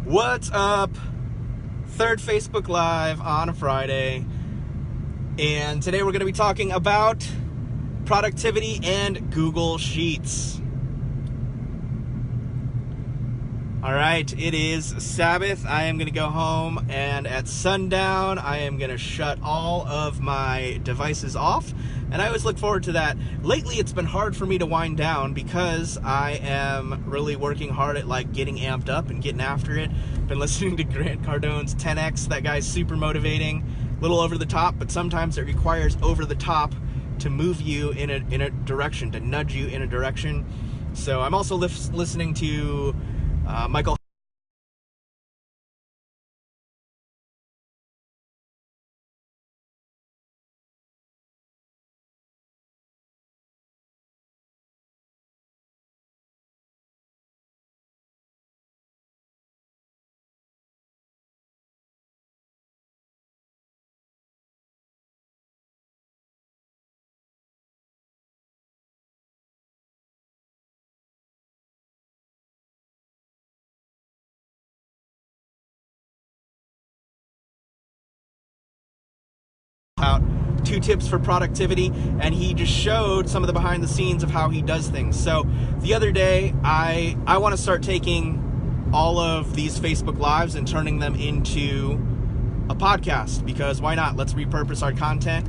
What's up? Third Facebook Live on a Friday. And today we're going to be talking about productivity and Google Sheets. Alright, it is Sabbath. I am going to go home, and at sundown I am going to shut all of my devices off, and I always look forward to that. Lately it's been hard for me to wind down because I am really working hard at getting amped up and getting after it. Been listening to Grant Cardone's 10X. That guy's super motivating, a little over the top, but sometimes it requires over the top to move you in a direction, to nudge you in a direction. So I'm also listening to Michael out 2 tips for productivity, and he just showed some of the behind the scenes of how he does things. So the other day I want to start taking all of these Facebook Lives and turning them into a podcast, because why not? Let's repurpose our content.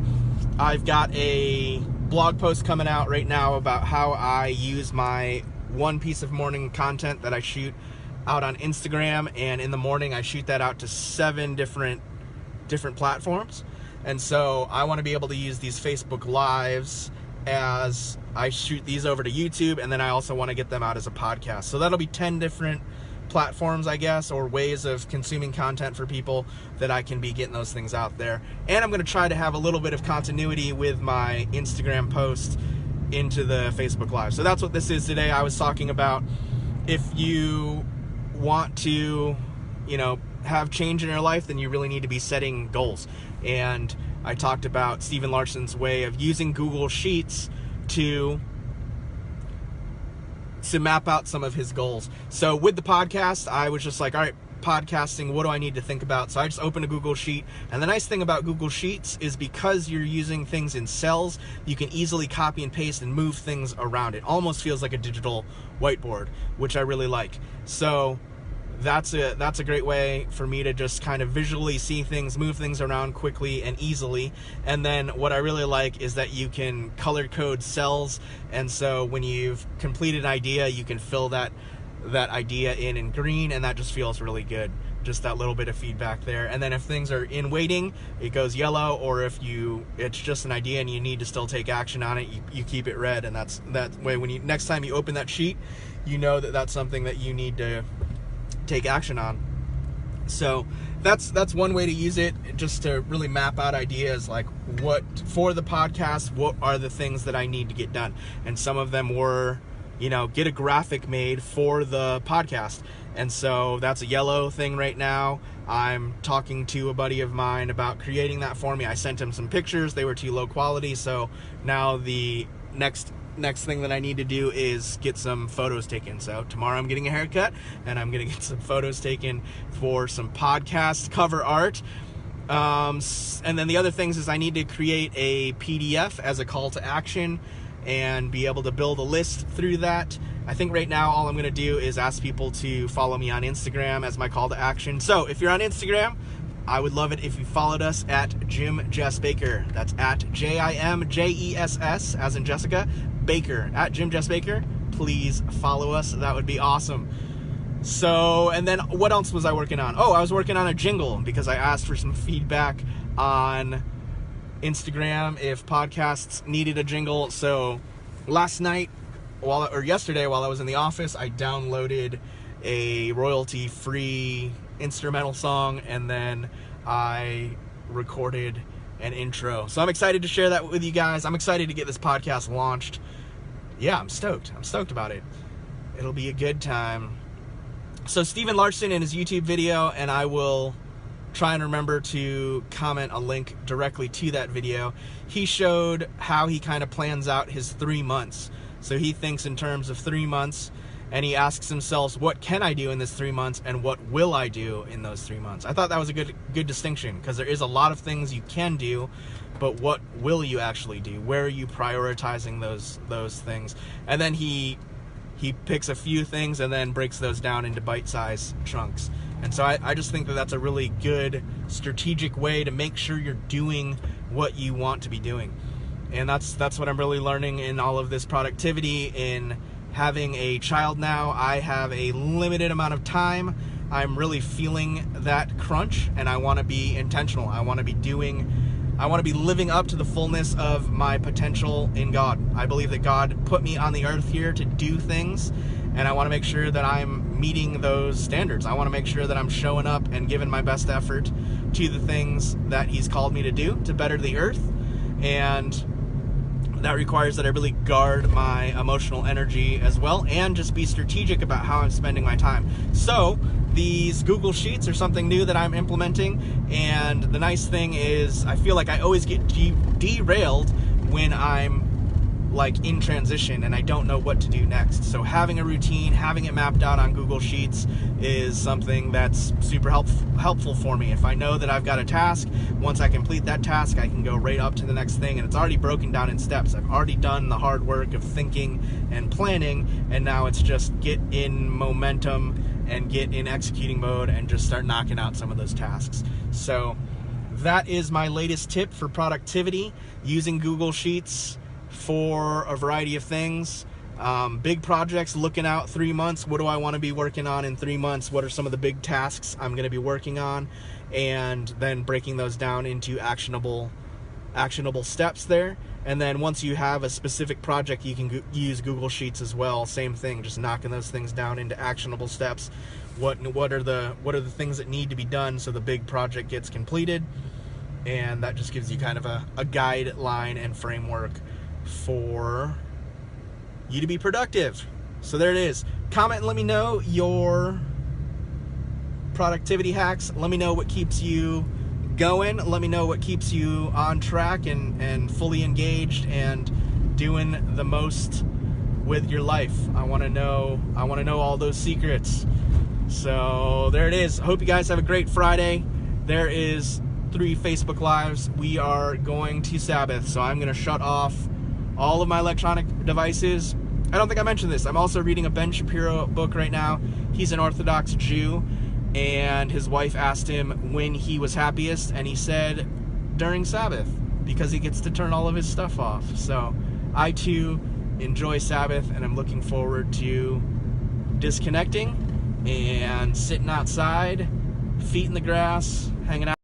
I've got a blog post coming out right now about how I use my one piece of morning content that I shoot out on Instagram, and in the morning I shoot that out to 7 different platforms. And so I want to be able to use these Facebook Lives as I shoot these over to YouTube, and then I also want to get them out as a podcast. So that'll be 10 different platforms, I guess, or ways of consuming content for people that I can be getting those things out there. And I'm going to try to have a little bit of continuity with my Instagram post into the Facebook Live. So that's what this is today. I was talking about if you want to, have change in your life, then you really need to be setting goals. And I talked about Stephen Larson's way of using Google Sheets to map out some of his goals. So with the podcast, I was just like, all right, podcasting, what do I need to think about? So I just opened a Google Sheet. And the nice thing about Google Sheets is because you're using things in cells, you can easily copy and paste and move things around. It almost feels like a digital whiteboard, which I really like. So that's a great way for me to just kind of visually see things, move things around quickly and easily. And then what I really like is that you can color code cells, and so when you've completed an idea, you can fill that idea in green, and that just feels really good. Just that little bit of feedback there. And then if things are in waiting, it goes yellow, or if it's just an idea and you need to still take action on it, you keep it red. And that way, when next time you open that sheet, you know that that's something that you need to take action on. So that's one way to use it, just to really map out ideas, like what for the podcast, what are the things that I need to get done. And some of them were, get a graphic made for the podcast. And so that's a yellow thing right now. I'm talking to a buddy of mine about creating that for me. I sent him some pictures. They were too low quality. So now the next thing that I need to do is get some photos taken. So tomorrow I'm getting a haircut, and I'm going to get some photos taken for some podcast cover art. And then the other things is I need to create a PDF as a call to action and be able to build a list through that. I think right now all I'm going to do is ask people to follow me on Instagram as my call to action. So if you're on Instagram, I would love it if you followed us at Jim Jess Baker. That's at JIMJESS, as in Jessica, Baker, at Jim Jess Baker. Please follow us. That would be awesome. So, and then what else was I working on? Oh, I was working on a jingle because I asked for some feedback on Instagram if podcasts needed a jingle. So yesterday while I was in the office, I downloaded a royalty-free instrumental song, and then I recorded an intro. So I'm excited to share that with you guys. I'm excited to get this podcast launched. Yeah, I'm stoked about it. It'll be a good time. So Stephen Larson in his YouTube video, and I will try and remember to comment a link directly to that video, he showed how he kind of plans out his 3 months. So he thinks in terms of 3 months, and he asks himself, what can I do in this 3 months, and what will I do in those 3 months? I thought that was a good distinction, because there is a lot of things you can do, but what will you actually do? Where are you prioritizing those things? And then he picks a few things and then breaks those down into bite-sized chunks. And so I just think that that's a really good strategic way to make sure you're doing what you want to be doing. And that's what I'm really learning in all of this productivity. In having a child now, I have a limited amount of time. I'm really feeling that crunch, and I want to be intentional. I want to be living up to the fullness of my potential in God. I believe that God put me on the earth here to do things, and I want to make sure that I'm meeting those standards. I want to make sure that I'm showing up and giving my best effort to the things that He's called me to do to better the earth. And that requires that I really guard my emotional energy as well, and just be strategic about how I'm spending my time. So these Google Sheets are something new that I'm implementing, and the nice thing is I feel like I always get derailed when I'm like in transition and I don't know what to do next. So having a routine, having it mapped out on Google Sheets is something that's super helpful for me. If I know that I've got a task, once I complete that task, I can go right up to the next thing, and it's already broken down in steps. I've already done the hard work of thinking and planning, and now it's just get in momentum and get in executing mode and just start knocking out some of those tasks. So that is my latest tip for productivity, using Google Sheets for a variety of things. Big projects, looking out 3 months. What do I want to be working on in 3 months? What are some of the big tasks I'm going to be working on? And then breaking those down into actionable steps there. And then once you have a specific project, you can use Google Sheets as well. Same thing, just knocking those things down into actionable steps. What are the things that need to be done so the big project gets completed? And that just gives you kind of a guideline and framework for you to be productive. So there it is. Comment and let me know your productivity hacks. Let me know what keeps you going. Let me know what keeps you on track and fully engaged and doing the most with your life. I want to know all those secrets. So there it is. Hope you guys have a great Friday. There is 3 Facebook Lives. We are going to Sabbath, so I'm going to shut off all of my electronic devices. I don't think I mentioned this. I'm also reading a Ben Shapiro book right now. He's an Orthodox Jew, and his wife asked him when he was happiest, and he said during Sabbath, because he gets to turn all of his stuff off. So I too enjoy Sabbath, and I'm looking forward to disconnecting and sitting outside, feet in the grass, hanging out.